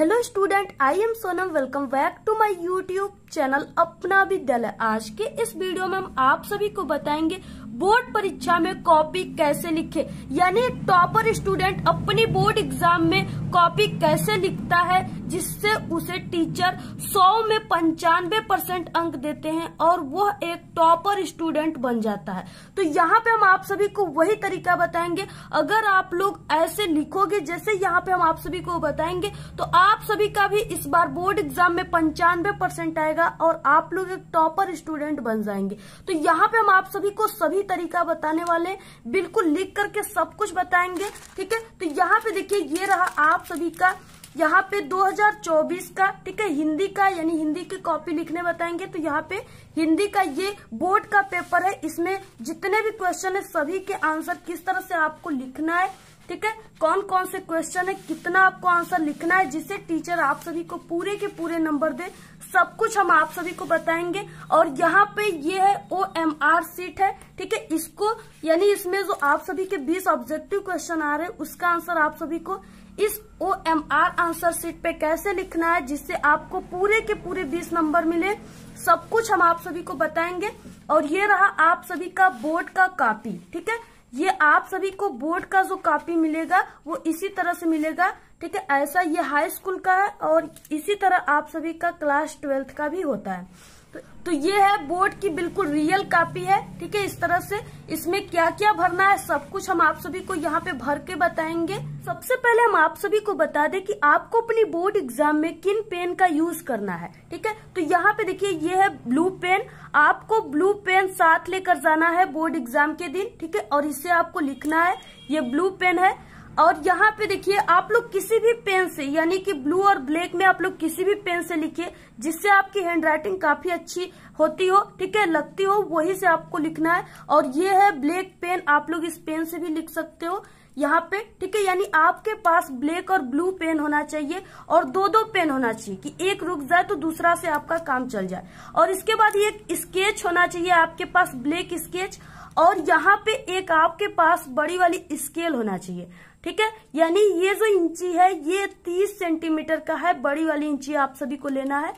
Hello student, I am Sonam. Welcome back to my YouTube channel Apna Vidyalaya. आज के इस video में हम आप सभी को बताएंगे बोर्ड परीक्षा में कॉपी कैसे लिखे, यानी एक टॉपर स्टूडेंट अपनी बोर्ड एग्जाम में कॉपी कैसे लिखता है जिससे उसे टीचर 100 में 95% अंक देते हैं और वह एक टॉपर स्टूडेंट बन जाता है। तो यहाँ पे हम आप सभी को वही तरीका बताएंगे। अगर आप लोग ऐसे लिखोगे जैसे यहाँ पे हम आप सभी को बताएंगे तो आप सभी का भी इस बार बोर्ड एग्जाम में 95% आएगा और आप लोग एक टॉपर स्टूडेंट बन जाएंगे। तो यहाँ पे हम आप सभी को सभी तरीका बताने वाले, बिल्कुल लिख करके सब कुछ बताएंगे। ठीक है, तो यहाँ पे देखिए ये रहा आप सभी का यहाँ पे 2024 का, ठीक है, हिंदी का, यानी हिंदी की कॉपी लिखने बताएंगे। तो यहाँ पे हिंदी का ये बोर्ड का पेपर है, इसमें जितने भी क्वेश्चन है सभी के आंसर किस तरह से आपको लिखना है, ठीक है, कौन कौन से क्वेश्चन है, कितना आपको आंसर लिखना है जिससे टीचर आप सभी को पूरे के पूरे नंबर दे, सब कुछ हम आप सभी को बताएंगे। और यहाँ पे ये है OMR सीट है, ठीक है, इसको यानी इसमें जो आप सभी के 20 ऑब्जेक्टिव क्वेश्चन आ रहे हैं उसका आंसर आप सभी को इस OMR आंसर सीट पे कैसे लिखना है जिससे आपको पूरे के पूरे 20 नंबर मिले, सब कुछ हम आप सभी को बताएंगे। और ये रहा आप सभी का बोर्ड का कॉपी, ठीक है, ये आप सभी को बोर्ड का जो कॉपी मिलेगा वो इसी तरह से मिलेगा, ठीक है, ऐसा ये हाई स्कूल का है और इसी तरह आप सभी का क्लास 12th का भी होता है। तो ये है बोर्ड की बिल्कुल रियल कॉपी है, ठीक है, इस तरह से इसमें क्या क्या भरना है सब कुछ हम आप सभी को यहाँ पे भर के बताएंगे। सबसे पहले हम आप सभी को बता दें कि आपको अपनी बोर्ड एग्जाम में किन पेन का यूज करना है, ठीक है। तो यहाँ पे देखिए ये है ब्लू पेन, आपको ब्लू पेन साथ लेकर जाना है बोर्ड एग्जाम के दिन, ठीक है, और इससे आपको लिखना है, ये ब्लू पेन है। और यहाँ पे देखिए आप लोग किसी भी पेन से, यानी कि ब्लू और ब्लैक में आप लोग किसी भी पेन से लिखिए जिससे आपकी हैंडराइटिंग काफी अच्छी होती हो, ठीक है, लगती हो, वही से आपको लिखना है। और ये है ब्लैक पेन, आप लोग इस पेन से भी लिख सकते हो यहाँ पे, ठीक है, यानी आपके पास ब्लैक और ब्लू पेन होना चाहिए और दो दो पेन होना चाहिए कि एक रुक जाए तो दूसरा से आपका काम चल जाए। और इसके बाद ये एक स्केच होना चाहिए आपके पास, ब्लैक स्केच, और यहाँ पे एक आपके पास बड़ी वाली स्केल होना चाहिए, ठीक है, यानी ये जो इंची है ये 30 सेंटीमीटर का है, बड़ी वाली इंची आप सभी को लेना है।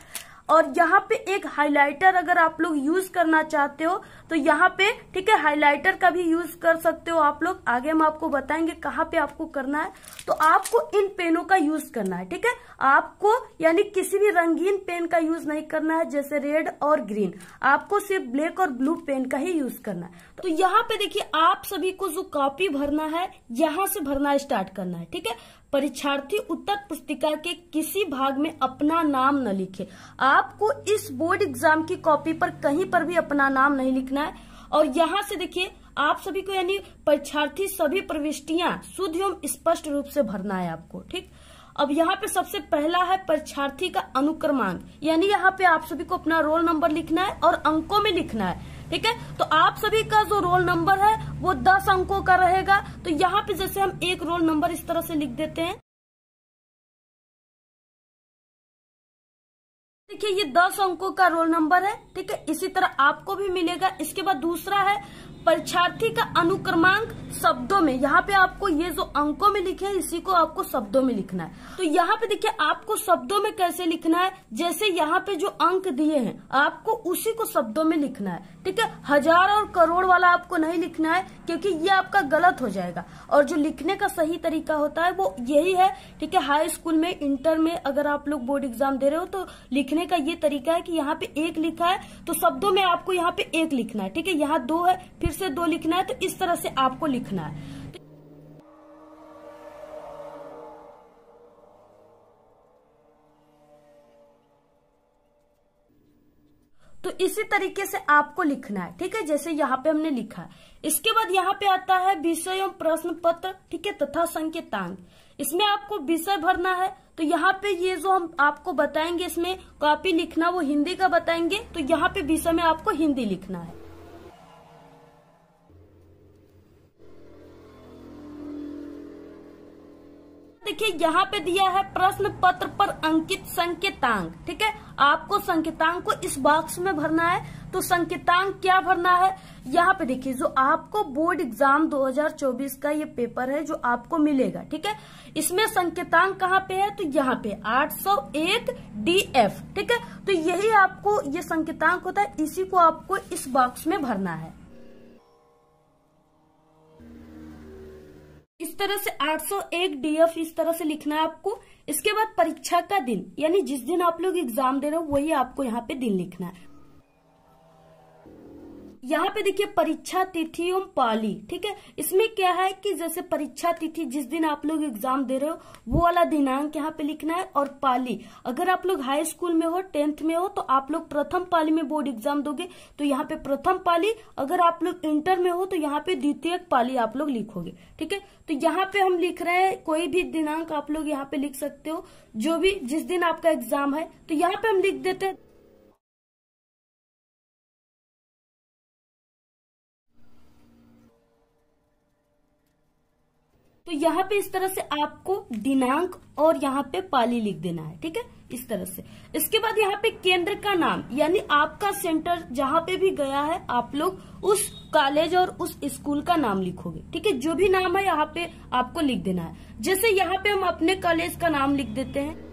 और यहाँ पे एक हाइलाइटर अगर आप लोग यूज करना चाहते हो तो यहाँ पे, ठीक है, हाइलाइटर का भी यूज कर सकते हो आप लोग, आगे हम आपको बताएंगे कहाँ पे आपको करना है। तो आपको इन पेनों का यूज करना है, ठीक है, आपको यानी किसी भी रंगीन पेन का यूज नहीं करना है जैसे रेड और ग्रीन, आपको सिर्फ ब्लैक और ब्लू पेन का ही यूज करना है। तो यहाँ पे देखिए आप सभी को जो कॉपी भरना है यहाँ से भरना स्टार्ट करना है, ठीक है। परीक्षार्थी उत्तर पुस्तिका के किसी भाग में अपना नाम न लिखे, आपको इस बोर्ड एग्जाम की कॉपी पर कहीं पर भी अपना नाम नहीं लिखना है। और यहाँ से देखिए आप सभी को, यानी परीक्षार्थी सभी प्रविष्टियां शुद्ध एवं स्पष्ट रूप से भरना है आपको, ठीक। अब यहाँ पे सबसे पहला है परीक्षार्थी का अनुक्रमांक, यानी यहाँ पे आप सभी को अपना रोल नंबर लिखना है और अंकों में लिखना है, ठीक है। तो आप सभी का जो रोल नंबर है वो 10 अंकों का रहेगा। तो यहाँ पे जैसे हम एक रोल नंबर इस तरह से लिख देते हैं, देखिए ये 10 अंकों का रोल नंबर है, ठीक है, इसी तरह आपको भी मिलेगा। इसके बाद दूसरा है परीक्षार्थी का अनुक्रमांक शब्दों में, यहाँ पे आपको ये जो अंकों में लिखे हैं इसी को आपको शब्दों में लिखना है। तो यहाँ पे देखिए आपको शब्दों में कैसे लिखना है, जैसे यहाँ पे जो अंक दिए हैं आपको उसी को शब्दों में लिखना है, ठीक है, हजार और करोड़ वाला आपको नहीं लिखना है क्योंकि ये आपका गलत हो जाएगा। और जो लिखने का सही तरीका होता है वो यही है, ठीक है, हाई स्कूल में, इंटर में अगर आप लोग बोर्ड एग्जाम दे रहे हो तो लिखने का ये तरीका है कि यहाँ पे 1 लिखा है तो शब्दों में आपको यहाँ पे 1 लिखना है, ठीक है, यहाँ 2 है फिर से 2 लिखना है, तो इस तरह से आपको लिखना है। तो इसी तरीके से आपको लिखना है, ठीक है, जैसे यहाँ पे हमने लिखा है। इसके बाद यहाँ पे आता है विषय एवं प्रश्न पत्र, ठीक है, तथा संकेतांक, इसमें आपको विषय भरना है। तो यहाँ पे ये जो हम आपको बताएंगे इसमें कॉपी लिखना वो हिंदी का बताएंगे, तो यहाँ पे विषय में आपको हिंदी लिखना है। देखिए यहाँ पे दिया है प्रश्न पत्र पर अंकित संकेतांक। ठीक है, आपको संकेतांक को इस बॉक्स में भरना है। तो संकेतांक क्या भरना है, यहाँ पे देखिए जो आपको बोर्ड एग्जाम 2024 का ये पेपर है जो आपको मिलेगा। ठीक है, इसमें संकेतांक कहाँ पे है, तो यहाँ पे 801 DF। ठीक है, तो यही आपको ये संकेतांक होता है, इसी को आपको इस बॉक्स में भरना है। इस तरह से 801 DF इस तरह से लिखना है आपको। इसके बाद परीक्षा का दिन, यानी जिस दिन आप लोग एग्जाम दे रहे हो वही आपको यहाँ पे दिन लिखना है। यहाँ पे देखिए परीक्षा तिथि एवं पाली। ठीक है, इसमें क्या है कि जैसे परीक्षा तिथि जिस दिन आप लोग एग्जाम दे रहे हो वो वाला दिनांक यहाँ पे लिखना है। और पाली, अगर आप लोग हाई स्कूल में हो, 10th में हो, तो आप लोग प्रथम पाली में बोर्ड एग्जाम दोगे तो यहाँ पे प्रथम पाली। अगर आप लोग इंटर में हो तो यहाँ पे द्वितीय पाली आप लोग लिखोगे। ठीक है, तो यहाँ पे हम लिख रहे हैं कोई भी दिनांक आप लोग यहाँ पे लिख सकते हो, जो भी जिस दिन आपका एग्जाम है। तो यहाँ पे हम लिख देते हैं तो यहाँ पे इस तरह से आपको दिनांक और यहाँ पे पाली लिख देना है। ठीक है, इस तरह से। इसके बाद यहाँ पे केंद्र का नाम, यानी आपका सेंटर जहाँ पे भी गया है आप लोग उस कॉलेज और उस स्कूल का नाम लिखोगे। ठीक है, जो भी नाम है यहाँ पे आपको लिख देना है। जैसे यहाँ पे हम अपने कॉलेज का नाम लिख देते हैं,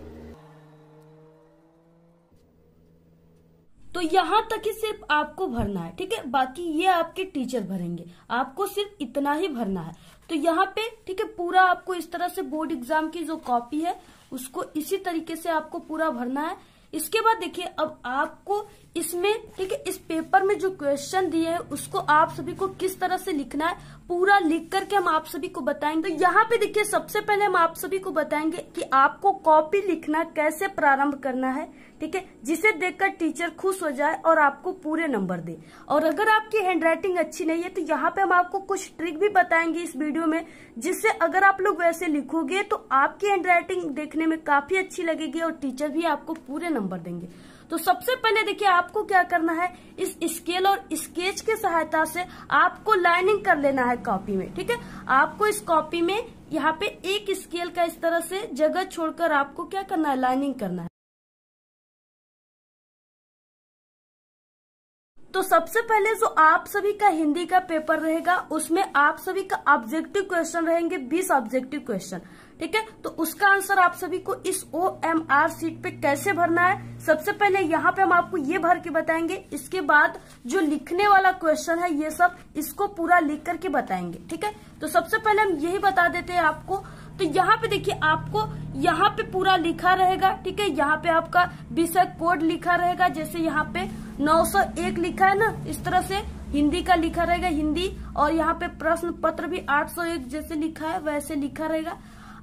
तो यहाँ तक ही सिर्फ आपको भरना है। ठीक है, बाकी ये आपके टीचर भरेंगे, आपको सिर्फ इतना ही भरना है। तो यहाँ पे ठीक है पूरा आपको इस तरह से बोर्ड एग्जाम की जो कॉपी है उसको इसी तरीके से आपको पूरा भरना है। इसके बाद देखिए अब आपको इसमें ठीक है इस पेपर में जो क्वेश्चन दिए हैं उसको आप सभी को किस तरह से लिखना है पूरा लिख करके हम आप सभी को बताएंगे। तो यहाँ पे देखिए सबसे पहले हम आप सभी को बताएंगे कि आपको कॉपी लिखना कैसे प्रारंभ करना है। ठीक है, जिसे देखकर टीचर खुश हो जाए और आपको पूरे नंबर दे। और अगर आपकी हैंडराइटिंग अच्छी नहीं है तो यहाँ पे हम आपको कुछ ट्रिक भी बताएंगे इस वीडियो में, जिससे अगर आप लोग वैसे लिखोगे तो आपकी हैंडराइटिंग देखने में काफी अच्छी लगेगी और टीचर भी आपको पूरे नंबर देंगे। तो सबसे पहले देखिए आपको क्या करना है, इस स्केल और स्केच की सहायता से आपको लाइनिंग कर लेना है कॉपी में। ठीक है, आपको इस कॉपी में यहाँ पे एक स्केल का इस तरह से जगह छोड़कर आपको क्या करना है, लाइनिंग करना है। तो सबसे पहले जो आप सभी का हिंदी का पेपर रहेगा उसमें आप सभी का ऑब्जेक्टिव क्वेश्चन रहेंगे, 20 ऑब्जेक्टिव क्वेश्चन। ठीक है, तो उसका आंसर आप सभी को इस OMR सीट पे कैसे भरना है, सबसे पहले यहाँ पे हम आपको ये भर के बताएंगे। इसके बाद जो लिखने वाला क्वेश्चन है ये सब इसको पूरा लिख करके बताएंगे। ठीक है, तो सबसे पहले हम यही बता देते हैं आपको। तो यहाँ पे देखिए आपको यहाँ पे पूरा लिखा रहेगा। ठीक है, यहाँ पे आपका विषय कोड लिखा रहेगा, जैसे यहाँ पे 901 लिखा है ना, इस तरह से हिंदी का लिखा रहेगा हिंदी। और यहाँ पे प्रश्न पत्र भी 801 जैसे लिखा है वैसे लिखा रहेगा।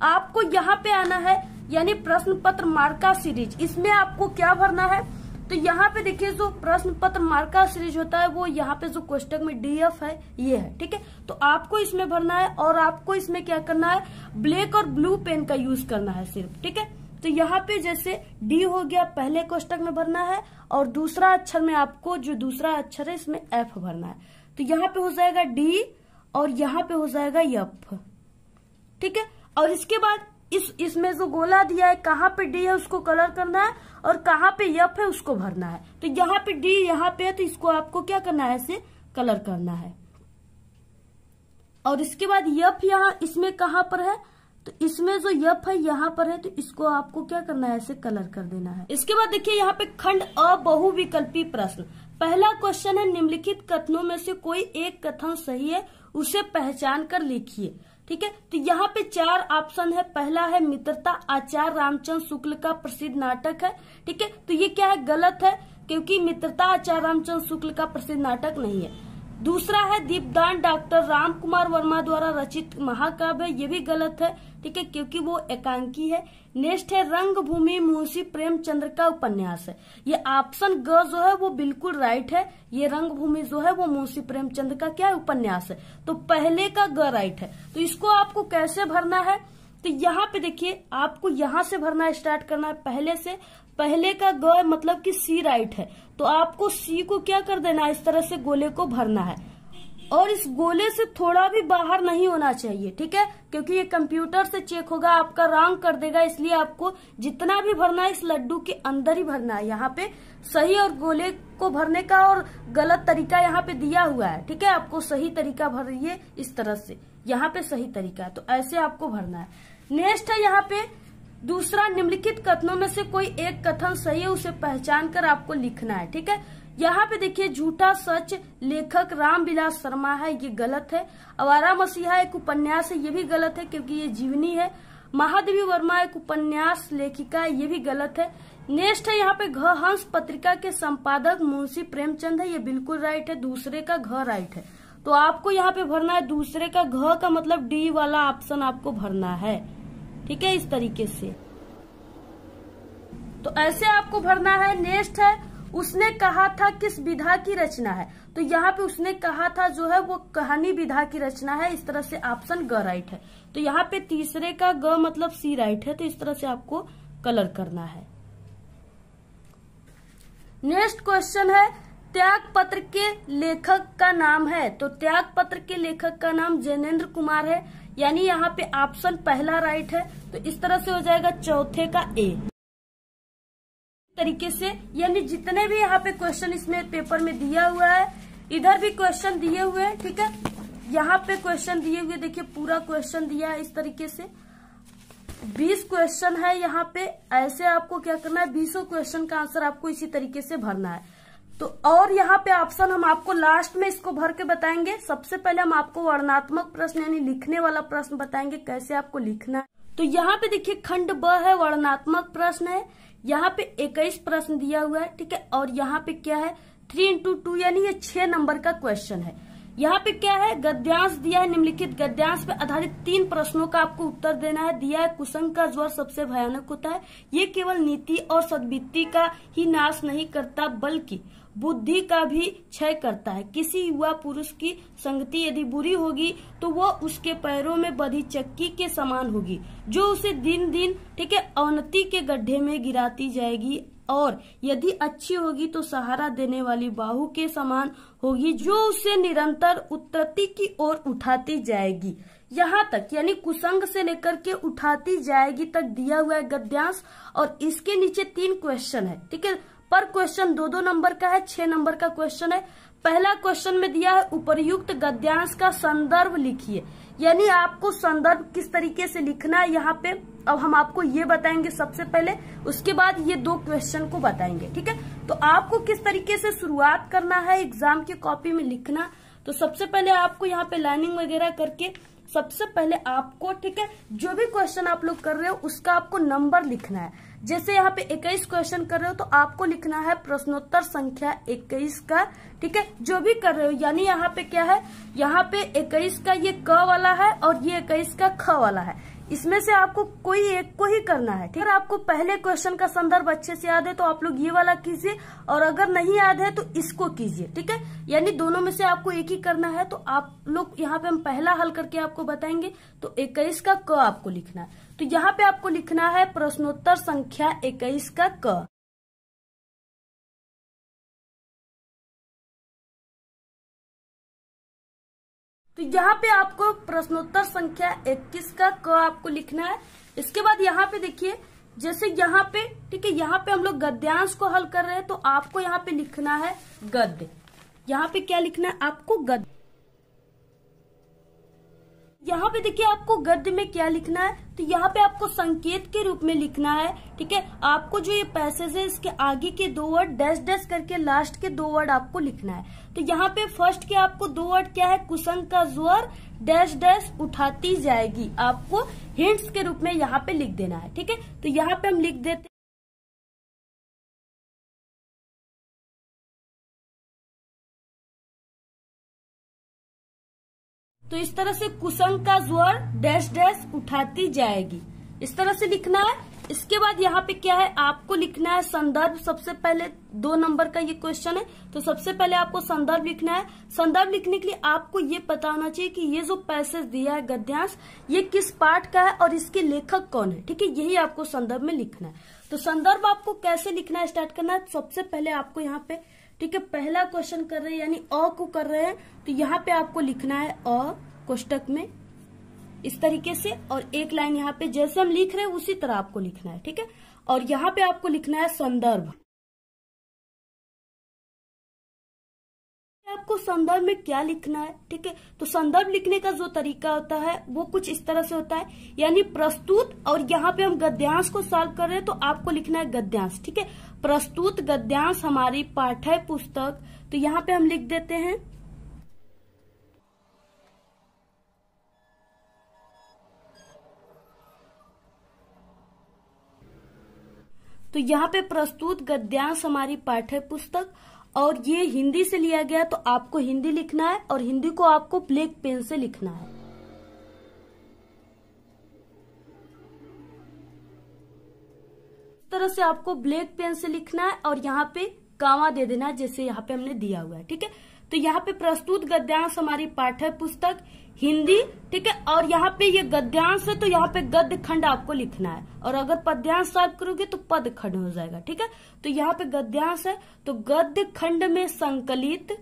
आपको यहाँ पे आना है, यानी प्रश्न पत्र मार्का सीरीज, इसमें आपको क्या भरना है, तो यहाँ पे देखिए जो प्रश्न पत्र मार्का सीरीज होता है वो यहाँ पे जो कोष्टक में DF है ये है। ठीक है, तो आपको इसमें भरना है और आपको इसमें क्या करना है, ब्लैक और ब्लू पेन का यूज करना है सिर्फ। ठीक है, तो यहाँ पे जैसे D हो गया पहले कोष्टक में भरना है और दूसरा अक्षर में आपको जो दूसरा अक्षर है इसमें F भरना है। तो यहाँ पे हो जाएगा D और यहाँ पे हो जाएगा F। ठीक है, और इसके बाद इसमें जो गोला दिया है कहाँ पे D है उसको कलर करना है और कहाँ पे F है उसको भरना है। तो यहाँ पे D यहाँ पे है तो इसको आपको क्या करना है, ऐसे कलर करना है। और इसके बाद F यहाँ इसमें कहाँ पर है, तो इसमें जो F है यहाँ पर है तो इसको आपको क्या करना है, ऐसे कलर कर देना है। इसके बाद देखिए यहाँ पे खंड अ बहुविकल्पी प्रश्न, पहला क्वेश्चन है निम्नलिखित कथनों में से कोई एक कथन सही है उसे पहचान कर लिखिए। ठीक है, तो यहाँ पे 4 ऑप्शन है। पहला है मित्रता आचार्य रामचंद्र शुक्ल का प्रसिद्ध नाटक है। ठीक है, तो ये क्या है, गलत है, क्योंकि मित्रता आचार्य रामचंद्र शुक्ल का प्रसिद्ध नाटक नहीं है। दूसरा है दीपदान डॉक्टर राम कुमार वर्मा द्वारा रचित महाकाव्य, ये भी गलत है। ठीक है, क्योंकि वो एकांकी है। नेक्स्ट है रंगभूमि मुंशी प्रेमचंद्र का उपन्यास है, ये ऑप्शन ग जो है वो बिल्कुल राइट है। ये रंगभूमि जो है वो मुंशी प्रेमचंद्र का क्या है, उपन्यास है, तो पहले का ग राइट है। तो इसको आपको कैसे भरना है, तो यहाँ पे देखिए आपको यहाँ से भरना स्टार्ट करना है पहले से। पहले का ग मतलब कि C राइट है, तो आपको C को क्या कर देना है, इस तरह से गोले को भरना है। और इस गोले से थोड़ा भी बाहर नहीं होना चाहिए, ठीक है, क्योंकि ये कंप्यूटर से चेक होगा, आपका रॉन्ग कर देगा। इसलिए आपको जितना भी भरना है इस लड्डू के अंदर ही भरना है। यहाँ पे सही और गोले को भरने का और गलत तरीका यहाँ पे दिया हुआ है, ठीक है। आपको सही तरीका भरिए इस तरह से, यहाँ पे सही तरीका है, तो ऐसे आपको भरना है। नेक्स्ट है यहाँ पे दूसरा, निम्नलिखित कथनों में से कोई एक कथन सही है, उसे पहचान कर आपको लिखना है, ठीक है। यहाँ पे देखिए, झूठा सच लेखक रामविलास शर्मा है, ये गलत है। आवारा मसीहा एक उपन्यास है, ये भी गलत है क्योंकि ये जीवनी है। महादेवी वर्मा एक उपन्यास लेखिका है, ये भी गलत है। नेक्स्ट है यहाँ पे घ हंस पत्रिका के संपादक मुंशी प्रेमचंद है, ये बिल्कुल राइट है। दूसरे का घ राइट है, तो आपको यहाँ पे भरना है दूसरे का घ का मतलब डी वाला ऑप्शन आपको भरना है, ठीक है, इस तरीके से। तो ऐसे आपको भरना है। नेक्स्ट है, उसने कहा था किस विधा की रचना है, तो यहाँ पे उसने कहा था जो है वो कहानी विधा की रचना है, इस तरह से ऑप्शन ग राइट है। तो यहाँ पे तीसरे का ग मतलब सी राइट है, तो इस तरह से आपको कलर करना है। नेक्स्ट क्वेश्चन है, त्याग पत्र के लेखक का नाम है, तो त्याग पत्र के लेखक का नाम जैनेन्द्र कुमार है, यानी यहाँ पे ऑप्शन पहला राइट है। तो इस तरह से हो जाएगा चौथे का ए तरीके से। यानी जितने भी यहाँ पे क्वेश्चन इसमें पेपर में दिया हुआ है, इधर भी क्वेश्चन दिए हुए हैं, ठीक है। यहाँ पे क्वेश्चन दिए हुए, देखिए पूरा क्वेश्चन दिया है इस तरीके से। 20 क्वेश्चन है यहाँ पे। ऐसे आपको क्या करना है, 20 क्वेश्चन का आंसर आपको इसी तरीके से भरना है। तो और यहाँ पे ऑप्शन हम आपको लास्ट में इसको भर के बताएंगे। सबसे पहले हम आपको वर्णनात्मक प्रश्न यानी लिखने वाला प्रश्न बताएंगे, कैसे आपको लिखना है। तो यहाँ पे देखिए खंड ब है, वर्णनात्मक प्रश्न है। यहाँ पे 21 प्रश्न दिया हुआ है, ठीक है। और यहाँ पे क्या है, 3 into 2 यानी ये 6 नंबर का क्वेश्चन है। यहाँ पे क्या है, गद्यांश दिया है। निम्नलिखित गद्यांश पे आधारित 3 प्रश्नों का आपको उत्तर देना है। दिया है, कुसंग का ज्वर सबसे भयानक होता है, ये केवल नीति और सद्वृत्ति का ही नाश नहीं करता बल्कि बुद्धि का भी क्षय करता है। किसी युवा पुरुष की संगति यदि बुरी होगी तो वो उसके पैरों में बधी चक्की के समान होगी, जो उसे दिन दिन, ठीक है, अवनति के गड्ढे में गिराती जाएगी, और यदि अच्छी होगी तो सहारा देने वाली बाहु के समान होगी, जो उसे निरंतर उत्पत्ति की ओर उठाती जाएगी। यहाँ तक यानी कुसंग से लेकर के उठाती जाएगी तक दिया हुआ है गद्यांश। और इसके नीचे 3 क्वेश्चन है, ठीक है। पर क्वेश्चन 2-2 नंबर का है, 6 नंबर का क्वेश्चन है। पहला क्वेश्चन में दिया है उपर्युक्त गद्यांश का संदर्भ लिखिए, यानी आपको संदर्भ किस तरीके से लिखना है यहाँ पे। अब हम आपको ये बताएंगे सबसे पहले, उसके बाद ये 2 क्वेश्चन को बताएंगे, ठीक है। तो आपको किस तरीके से शुरुआत करना है एग्जाम की कॉपी में लिखना, तो सबसे पहले आपको यहाँ पे लाइनिंग वगैरह करके सबसे पहले आपको, ठीक है, जो भी क्वेश्चन आप लोग कर रहे हो उसका आपको नंबर लिखना है। जैसे यहाँ पे 21 क्वेश्चन कर रहे हो तो आपको लिखना है प्रश्नोत्तर संख्या 21 का, ठीक है, जो भी कर रहे हो। यानी यहाँ पे क्या है, यहाँ पे 21 का ये क वाला है और ये 21 का ख वाला है। इसमें से आपको कोई एक को ही करना है, ठीक है। अगर आपको पहले क्वेश्चन का संदर्भ अच्छे से याद है तो आप लोग ये वाला कीजिए, और अगर नहीं याद है तो इसको कीजिए, ठीक है। यानी दोनों में से आपको एक ही करना है। तो आप लोग यहाँ पे हम पहला हल करके आपको बताएंगे। तो 21 का क आपको लिखना है, तो यहाँ पे आपको लिखना है प्रश्नोत्तर संख्या 21 का क। तो यहाँ पे आपको प्रश्नोत्तर संख्या 21 का क आपको लिखना है। इसके बाद यहाँ पे देखिए, जैसे यहाँ पे, ठीक है, यहाँ पे हम लोग गद्यांश को हल कर रहे हैं, तो आपको यहाँ पे लिखना है गद्य। यहाँ पे क्या लिखना है आपको, गद्य। यहाँ पे देखिए आपको गद्य में क्या लिखना है, तो यहाँ पे आपको संकेत के रूप में लिखना है, ठीक है। आपको जो ये पैसेज है इसके आगे के 2 वर्ड डैश डैश करके लास्ट के 2 वर्ड आपको लिखना है। तो यहाँ पे फर्स्ट के आपको 2 वर्ड क्या है, कुसंग का ज्वर डैश डैश उठाती जाएगी, आपको हिंट्स के रूप में यहाँ पे लिख देना है, ठीक है। तो यहाँ पे हम लिख देते, तो इस तरह से कुसंग का ज्वर डैश डैश उठाती जाएगी, इस तरह से लिखना है। इसके बाद यहाँ पे क्या है, आपको लिखना है संदर्भ। सबसे पहले 2 नंबर का ये क्वेश्चन है, तो सबसे पहले आपको संदर्भ लिखना है। संदर्भ लिखने के लिए आपको ये पता होना चाहिए कि ये जो पैसेज दिया है गद्यांश, ये किस पाठ का है और इसके लेखक कौन है, ठीक है। यही आपको संदर्भ में लिखना है। तो संदर्भ आपको कैसे लिखना है, स्टार्ट करना है। सबसे पहले आपको यहाँ पे ठीक है, पहला क्वेश्चन कर रहे हैं यानी अ को कर रहे हैं, तो यहाँ पे आपको लिखना है अ कोष्टक में इस तरीके से, और एक लाइन यहाँ पे जैसे हम लिख रहे हैं उसी तरह आपको लिखना है। ठीक है, और यहाँ पे आपको लिखना है संदर्भ। आपको संदर्भ में क्या लिखना है? ठीक है, तो संदर्भ लिखने का जो तरीका होता है वो कुछ इस तरह से होता है, यानी प्रस्तुत, और यहाँ पे हम गद्यांश को सॉल्व कर रहे हैं तो आपको लिखना है गद्यांश। ठीक है, प्रस्तुत गद्यांश हमारी पाठ्य पुस्तक, तो यहाँ पे हम लिख देते हैं तो यहाँ पे प्रस्तुत गद्यांश हमारी पाठ्य पुस्तक, और ये हिंदी से लिया गया तो आपको हिंदी लिखना है, और हिंदी को आपको ब्लैक पेन से लिखना है। इस तरह से आपको ब्लैक पेन से लिखना है, और यहाँ पे कामा दे देना है जैसे यहाँ पे हमने दिया हुआ है। ठीक है, तो यहाँ पे प्रस्तुत गद्यांश हमारी पाठ्य पुस्तक हिंदी। ठीक है, और यहाँ पे ये गद्यांश है तो यहाँ पे गद्य खंड आपको लिखना है, और अगर पद्यांश सॉल्व करोगे तो पद खंड हो जाएगा। ठीक है, तो यहाँ पे गद्यांश है तो गद्य खंड में संकलित,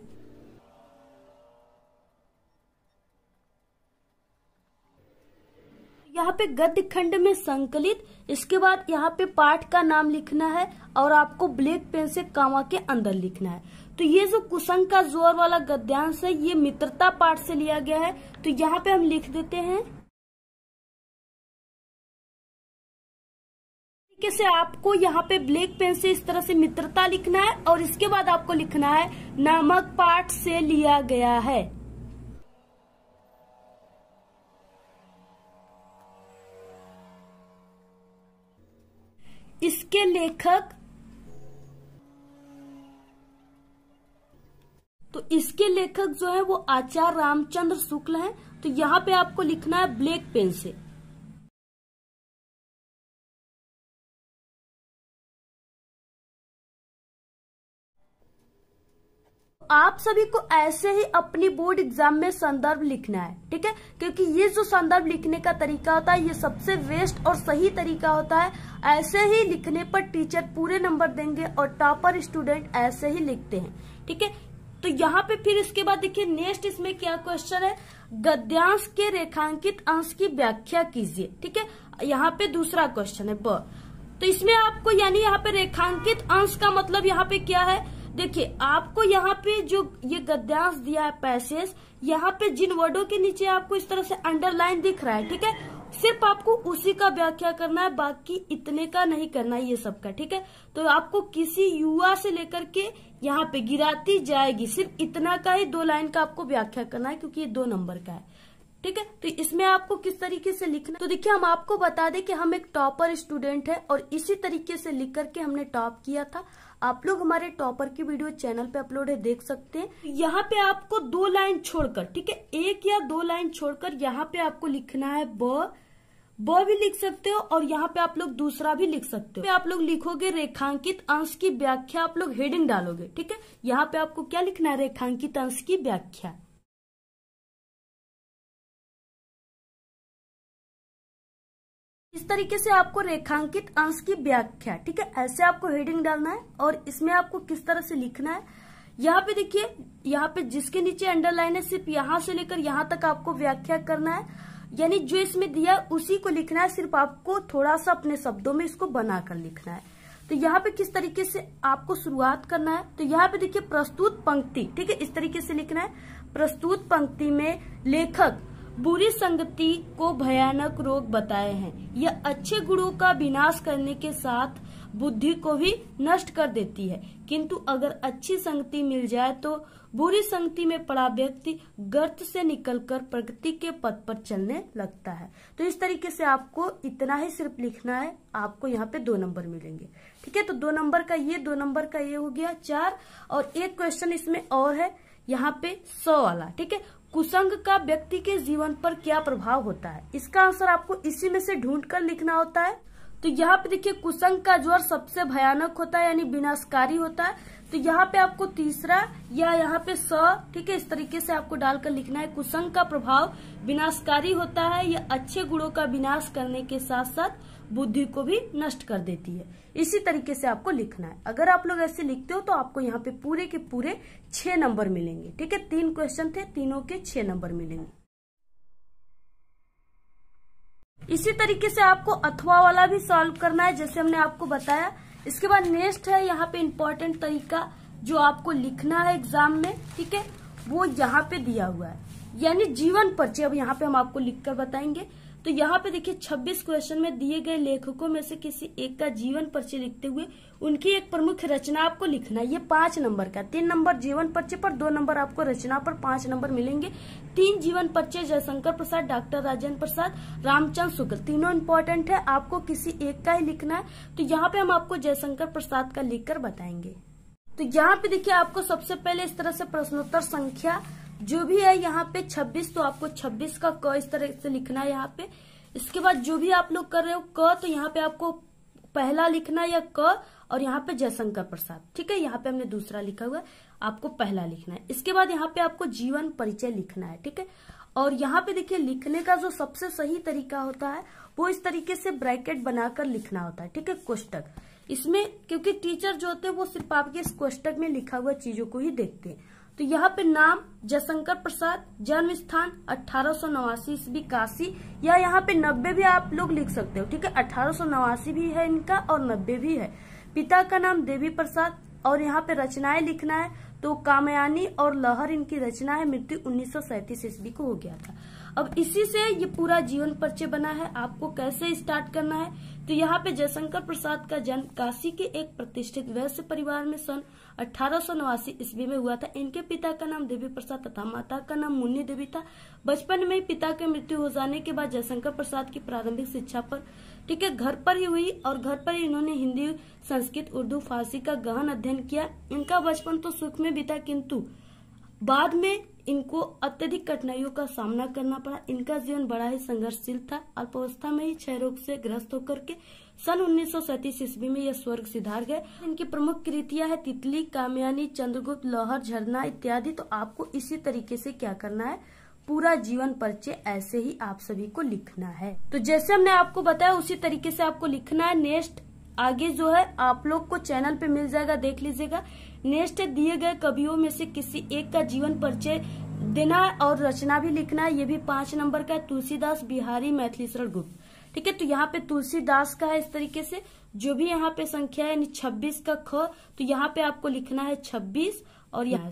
यहाँ पे गद्य खंड में संकलित, इसके बाद यहाँ पे पाठ का नाम लिखना है, और आपको ब्लैक पेन से कामा के अंदर लिखना है। तो ये जो कुसंग का जोर वाला गद्यांश है ये मित्रता पाठ से लिया गया है, तो यहाँ पे हम लिख देते हैं। तरीके से आपको यहाँ पे ब्लैक पेन से इस तरह से मित्रता लिखना है, और इसके बाद आपको लिखना है नामक पाठ से लिया गया है। इसके लेखक, तो इसके लेखक जो है वो आचार्य रामचंद्र शुक्ल हैं, तो यहाँ पे आपको लिखना है ब्लैक पेन से। आप सभी को ऐसे ही अपनी बोर्ड एग्जाम में संदर्भ लिखना है। ठीक है, क्योंकि ये जो संदर्भ लिखने का तरीका होता है ये सबसे बेस्ट और सही तरीका होता है। ऐसे ही लिखने पर टीचर पूरे नंबर देंगे, और टॉपर स्टूडेंट ऐसे ही लिखते हैं। ठीक है, तो यहाँ पे फिर इसके बाद देखिए नेक्स्ट इसमें क्या क्वेश्चन है, गद्यांश के रेखांकित अंश की व्याख्या कीजिए। ठीक है, यहाँ पे दूसरा क्वेश्चन है ब, तो इसमें आपको यानी यहाँ पे रेखांकित अंश का मतलब यहाँ पे क्या है, देखिए आपको यहाँ पे जो ये गद्यांश दिया है पैसेज, यहाँ पे जिन वर्डों के नीचे आपको इस तरह से अंडरलाइन दिख रहा है, ठीक है, सिर्फ आपको उसी का व्याख्या करना है, बाकी इतने का नहीं करना है ये सब का। ठीक है, तो आपको किसी युवा से लेकर के यहाँ पे गिराती जाएगी, सिर्फ इतना का ही 2 लाइन का आपको व्याख्या करना है, क्योंकि ये 2 नंबर का है। ठीक है, तो इसमें आपको किस तरीके से लिखना, तो देखिए हम आपको बता दें कि हम एक टॉपर स्टूडेंट है, और इसी तरीके से लिख करके हमने टॉप किया था। आप लोग हमारे टॉपर की वीडियो चैनल पे अपलोड है, देख सकते हैं। यहाँ पे आपको 2 लाइन छोड़कर, ठीक है, 1 या 2 लाइन छोड़कर यहाँ पे आपको लिखना है ब भी लिख सकते हो, और यहाँ पे आप लोग दूसरा भी लिख सकते हो। आप लोग लिखोगे रेखांकित अंश की व्याख्या, आप लोग हेडिंग डालोगे। ठीक है, यहाँ पे आपको क्या लिखना है, रेखांकित अंश की व्याख्या। इस तरीके से आपको रेखांकित अंश की व्याख्या, ठीक है, ऐसे आपको हेडिंग डालना है, और इसमें आपको किस तरह से लिखना है, यहाँ पे देखिए, यहाँ पे जिसके नीचे अंडरलाइन है सिर्फ यहाँ से लेकर यहाँ तक आपको व्याख्या करना है, यानी जो इसमें दिया उसी को लिखना है, सिर्फ आपको थोड़ा सा अपने शब्दों में इसको बनाकर लिखना है। तो यहाँ पे किस तरीके से आपको शुरुआत करना है, तो यहाँ पे देखिए प्रस्तुत पंक्ति, ठीक है, इस तरीके से लिखना है। प्रस्तुत पंक्ति में लेखक बुरी संगति को भयानक रोग बताए हैं, यह अच्छे गुणों का विनाश करने के साथ बुद्धि को भी नष्ट कर देती है, किंतु अगर अच्छी संगति मिल जाए तो बुरी संगति में पड़ा व्यक्ति गर्त से निकलकर प्रगति के पथ पर चलने लगता है। तो इस तरीके से आपको इतना ही सिर्फ लिखना है, आपको यहाँ पे 2 नंबर मिलेंगे। ठीक है, तो 2 नंबर का ये, 2 नंबर का ये हो गया 4, और एक क्वेश्चन इसमें और है यहाँ पे 100 वाला। ठीक है, कुसंग का व्यक्ति के जीवन पर क्या प्रभाव होता है, इसका आंसर आपको इसी में से ढूंढ कर लिखना होता है। तो यहाँ पे देखिए कुसंग का ज्वर सबसे भयानक होता है, यानी विनाशकारी होता है। तो यहाँ पे आपको तीसरा या यहाँ पे 100, ठीक है, इस तरीके से आपको डालकर लिखना है। कुसंग का प्रभाव विनाशकारी होता है, यह अच्छे गुणों का विनाश करने के साथ साथ बुद्धि को भी नष्ट कर देती है। इसी तरीके से आपको लिखना है। अगर आप लोग ऐसे लिखते हो तो आपको यहाँ पे पूरे के पूरे 6 नंबर मिलेंगे। ठीक है, 3 क्वेश्चन थे, तीनों के 6 नंबर मिलेंगे। इसी तरीके से आपको अथवा वाला भी सॉल्व करना है, जैसे हमने आपको बताया। इसके बाद नेक्स्ट है यहाँ पे इम्पोर्टेंट तरीका जो आपको लिखना है एग्जाम में। ठीक है, वो यहाँ पे दिया हुआ है, यानी जीवन परिचय। अब यहाँ पे हम आपको लिखकर बताएंगे। तो यहाँ पे देखिए 26 क्वेश्चन में दिए गए लेखकों में से किसी एक का जीवन परिचय लिखते हुए उनकी एक प्रमुख रचना आपको लिखना है। ये 5 नंबर का, 3 नंबर जीवन परिचय पर, 2 नंबर आपको रचना पर, 5 नंबर मिलेंगे। 3 जीवन परिचय जयशंकर प्रसाद, डॉक्टर राजेंद्र प्रसाद, रामचंद्र शुक्ल, तीनों इंपॉर्टेंट है, आपको किसी एक का ही लिखना है। तो यहाँ पे हम आपको जयशंकर प्रसाद का लिखकर बताएंगे। तो यहाँ पे देखिए आपको सबसे पहले इस तरह से प्रश्नोत्तर संख्या जो भी है यहाँ पे 26, तो आपको 26 का क इस तरह से लिखना है यहाँ पे। इसके बाद जो भी आप लोग कर रहे हो क, तो यहाँ पे आपको पहला लिखना है या क, और यहाँ पे जयशंकर प्रसाद। ठीक है, यहाँ पे हमने दूसरा लिखा हुआ है, आपको पहला लिखना है। इसके बाद यहाँ पे आपको जीवन परिचय लिखना है। ठीक है, और यहाँ पे देखिए लिखने का जो सबसे सही तरीका होता है वो इस तरीके से ब्रैकेट बनाकर लिखना होता है। ठीक है, कोष्टक इसमें, क्योंकि टीचर जो होते हैं वो सिर्फ आपके इस कोष्टक में लिखा हुआ चीजों को ही देखते हैं। तो यहाँ पे नाम जयशंकर प्रसाद, जन्म स्थान 1889 ईस्वी काशी, या यहाँ पे 90 भी आप लोग लिख सकते हो। ठीक है, 1889 भी है इनका और 90 भी है। पिता का नाम देवी प्रसाद, और यहाँ पे रचनाएं लिखना है तो कामयानी और लहर इनकी रचना है, मृत्यु 1937 ईस्वी को हो गया था। अब इसी से ये पूरा जीवन परिचय बना है। आपको कैसे स्टार्ट करना है, तो यहाँ पे जयशंकर प्रसाद का जन्म काशी के एक प्रतिष्ठित वैश्य परिवार में सन 1889 ईस्वी में हुआ था। इनके पिता का नाम देवी प्रसाद तथा माता का नाम मुन्नी देवी था। बचपन में ही पिता की मृत्यु हो जाने के बाद जयशंकर प्रसाद की प्रारंभिक शिक्षा पर ठीक है घर पर ही हुई, और घर पर ही इन्होंने हिंदी, संस्कृत, उर्दू, फारसी का गहन अध्ययन किया। इनका बचपन तो सुख में बीता, किंतु बाद में इनको अत्यधिक कठिनाइयों का सामना करना पड़ा। इनका जीवन बड़ा ही संघर्षशील था। अल्पावस्था में ही क्षय रोग से ग्रस्त होकर के सन 1937 ईस्वी में यह स्वर्ग सिधार गए। इनकी प्रमुख कृतियां है तितली, कामयानी, चंद्रगुप्त, लहर, झरना इत्यादि। तो आपको इसी तरीके से क्या करना है, पूरा जीवन परिचय ऐसे ही आप सभी को लिखना है। तो जैसे हमने आपको बताया उसी तरीके से आपको लिखना है। नेक्स्ट आगे जो है आप लोग को चैनल पे मिल जाएगा, देख लीजिएगा। नेक्स्ट है दिए गए कवियों में से किसी एक का जीवन परिचय देना है और रचना भी लिखना है। ये भी 5 नंबर का है, तुलसीदास, बिहारी, मैथिलीशरण गुप्त। ठीक है, तो यहाँ पे तुलसीदास का है इस तरीके से। जो भी यहाँ पे संख्या है यानी 26 का ख, तो यहाँ पे आपको लिखना है 26, और यहाँ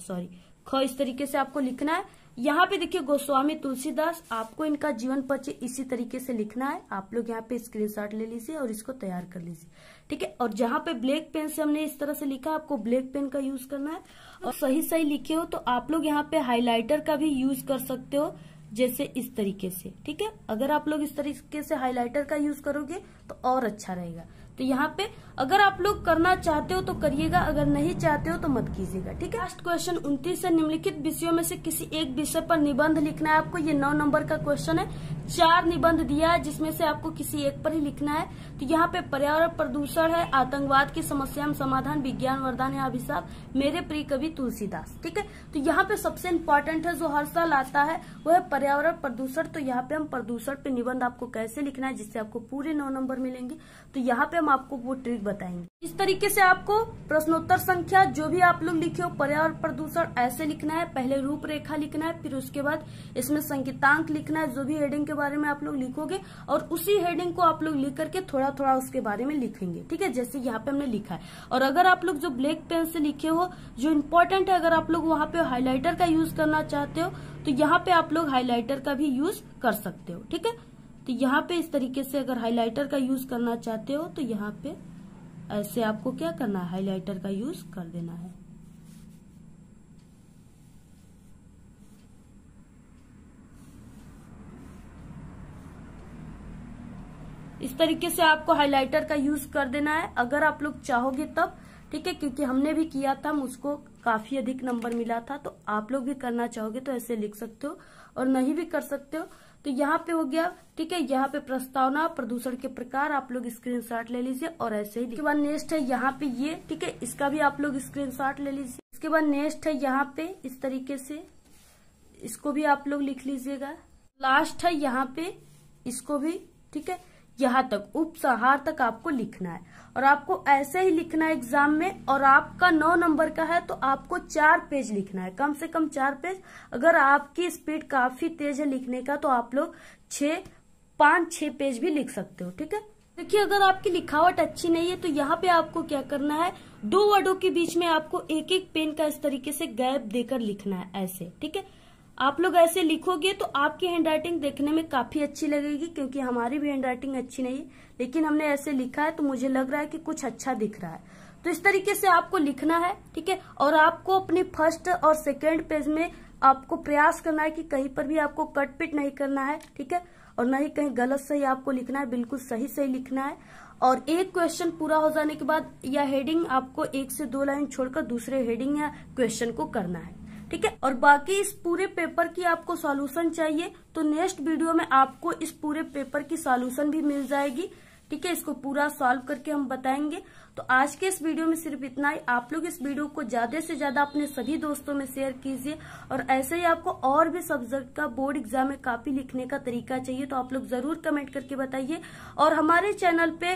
ख इस तरीके से आपको लिखना है। यहाँ पे देखिए गोस्वामी तुलसीदास, आपको इनका जीवन परिचय इसी तरीके से लिखना है। आप लोग यहाँ पे स्क्रीनशॉट ले लीजिए और इसको तैयार कर लीजिए। ठीक है, और जहाँ पे ब्लैक पेन से हमने इस तरह से लिखा, आपको ब्लैक पेन का यूज करना है। और सही लिखे हो तो आप लोग यहाँ पे हाइलाइटर का भी यूज कर सकते हो, जैसे इस तरीके से। ठीक है, अगर आप लोग इस तरीके से हाइलाइटर का यूज करोगे तो और अच्छा रहेगा। तो यहाँ पे अगर आप लोग करना चाहते हो तो करिएगा, अगर नहीं चाहते हो तो मत कीजिएगा। ठीक है, लास्ट क्वेश्चन 29 है, निम्नलिखित विषयों में से किसी एक विषय पर निबंध लिखना है आपको। ये 9 नंबर का क्वेश्चन है। 4 निबंध दिया है जिसमें से आपको किसी एक पर ही लिखना है। तो यहाँ पे पर्यावरण प्रदूषण है, आतंकवाद की समस्या में समाधान, विज्ञान वरदान या अभिशाप, मेरे प्रिय कवि तुलसीदास। ठीक है, तो यहाँ पे सबसे इम्पोर्टेंट है जो हर साल आता है वो है पर्यावरण प्रदूषण। तो यहाँ पे हम प्रदूषण पे निबंध आपको कैसे लिखना है जिससे आपको पूरे 9 नंबर मिलेंगे, तो यहाँ पे हम आपको वो ट्रिक बताएंगे। इस तरीके से आपको प्रश्नोत्तर संख्या जो भी आप लोग लिखे हो पर्यावरण प्रदूषण ऐसे लिखना है। पहले रूपरेखा लिखना है, फिर उसके बाद इसमें संकेतांक लिखना है, जो भी हेडिंग के बारे में आप लोग लिखोगे, और उसी हेडिंग को आप लोग लिख करके थोड़ा थोड़ा उसके बारे में लिखेंगे। ठीक है, जैसे यहाँ पे हमने लिखा है। और अगर आप लोग जो ब्लैक पेन से लिखे हो जो इम्पोर्टेंट है, अगर आप लोग वहां पे हाईलाइटर का यूज करना चाहते हो तो यहाँ पे आप लोग हाईलाइटर का भी यूज कर सकते हो। ठीक है, तो यहाँ पे इस तरीके से अगर हाईलाइटर का यूज करना चाहते हो तो यहाँ पे ऐसे आपको क्या करना है, हाईलाइटर का यूज कर देना है। इस तरीके से आपको हाइलाइटर का यूज कर देना है अगर आप लोग चाहोगे तब। ठीक है, क्योंकि हमने भी किया था, मुझको काफी अधिक नंबर मिला था, तो आप लोग भी करना चाहोगे तो ऐसे लिख सकते हो और नहीं भी कर सकते हो। तो यहाँ पे हो गया। ठीक है, यहाँ पे प्रस्तावना, प्रदूषण के प्रकार आप लोग स्क्रीनशॉट ले लीजिए और ऐसे ही। इसके बाद नेक्स्ट है यहाँ पे ये, ठीक है, इसका भी आप लोग स्क्रीनशॉट ले लीजिए। इसके बाद नेक्स्ट है यहाँ पे इस तरीके से, इसको भी आप लोग लिख लीजिएगा। लास्ट है यहाँ पे, इसको भी। ठीक है, यहाँ तक उपसंहार तक आपको लिखना है और आपको ऐसे ही लिखना है एग्जाम में। और आपका 9 नंबर का है तो आपको 4 पेज लिखना है, कम से कम 4 पेज। अगर आपकी स्पीड काफी तेज है लिखने का तो आप लोग 5-6 पेज भी लिख सकते हो, ठीक है। देखिए अगर आपकी लिखावट अच्छी नहीं है तो यहाँ पे आपको क्या करना है, 2 वर्डों के बीच में आपको एक एक पेन का इस तरीके से गैप देकर लिखना है, ऐसे, ठीक है। आप लोग ऐसे लिखोगे तो आपकी हैंडराइटिंग देखने में काफी अच्छी लगेगी, क्योंकि हमारी भी हैंडराइटिंग अच्छी नहीं है, लेकिन हमने ऐसे लिखा है तो मुझे लग रहा है कि कुछ अच्छा दिख रहा है। तो इस तरीके से आपको लिखना है, ठीक है। और आपको अपने फर्स्ट और सेकेंड पेज में आपको प्रयास करना है कि कहीं पर भी आपको कट पिट नहीं करना है, ठीक है। और न ही कहीं गलत सही आपको लिखना है, बिल्कुल सही सही लिखना है। और एक क्वेश्चन पूरा हो जाने के बाद या हेडिंग आपको 1 से 2 लाइन छोड़कर दूसरे हेडिंग या क्वेश्चन को करना है, ठीक है। और बाकी इस पूरे पेपर की आपको सॉल्यूशन चाहिए तो नेक्स्ट वीडियो में आपको इस पूरे पेपर की सॉल्यूशन भी मिल जाएगी, ठीक है। इसको पूरा सॉल्व करके हम बताएंगे। तो आज के इस वीडियो में सिर्फ इतना ही। आप लोग इस वीडियो को ज्यादा से ज्यादा अपने सभी दोस्तों में शेयर कीजिए। और ऐसे ही आपको और भी सब्जेक्ट का बोर्ड एग्जाम में कॉपी लिखने का तरीका चाहिए तो आप लोग जरूर कमेंट करके बताइए। और हमारे चैनल पे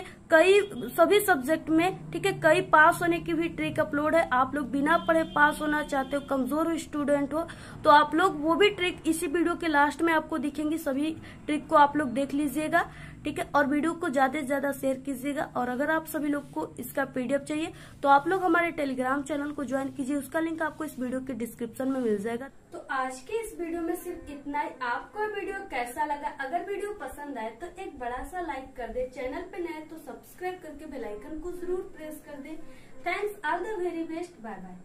सभी सब्जेक्ट में, ठीक है, कई पास होने की भी ट्रिक अपलोड है। आप लोग बिना पढ़े पास होना चाहते हो, कमजोर हो स्टूडेंट हो, तो आप लोग वो भी ट्रिक इसी वीडियो के लास्ट में आपको दिखेंगी। सभी ट्रिक को आप लोग देख लीजिएगा, ठीक है। और वीडियो को ज्यादा से ज्यादा शेयर कीजिएगा। और अगर आप सभी लोग को इसका पीडीएफ चाहिए तो आप लोग हमारे टेलीग्राम चैनल को ज्वाइन कीजिए, उसका लिंक आपको इस वीडियो के डिस्क्रिप्शन में मिल जाएगा। तो आज के इस वीडियो में सिर्फ इतना ही। आपको वीडियो कैसा लगा? अगर वीडियो पसंद आए तो एक बड़ा सा लाइक कर दे, चैनल पे नए तो सब्सक्राइब करके बेल आइकन को जरूर प्रेस कर दे। Thanks, all the very best, bye bye.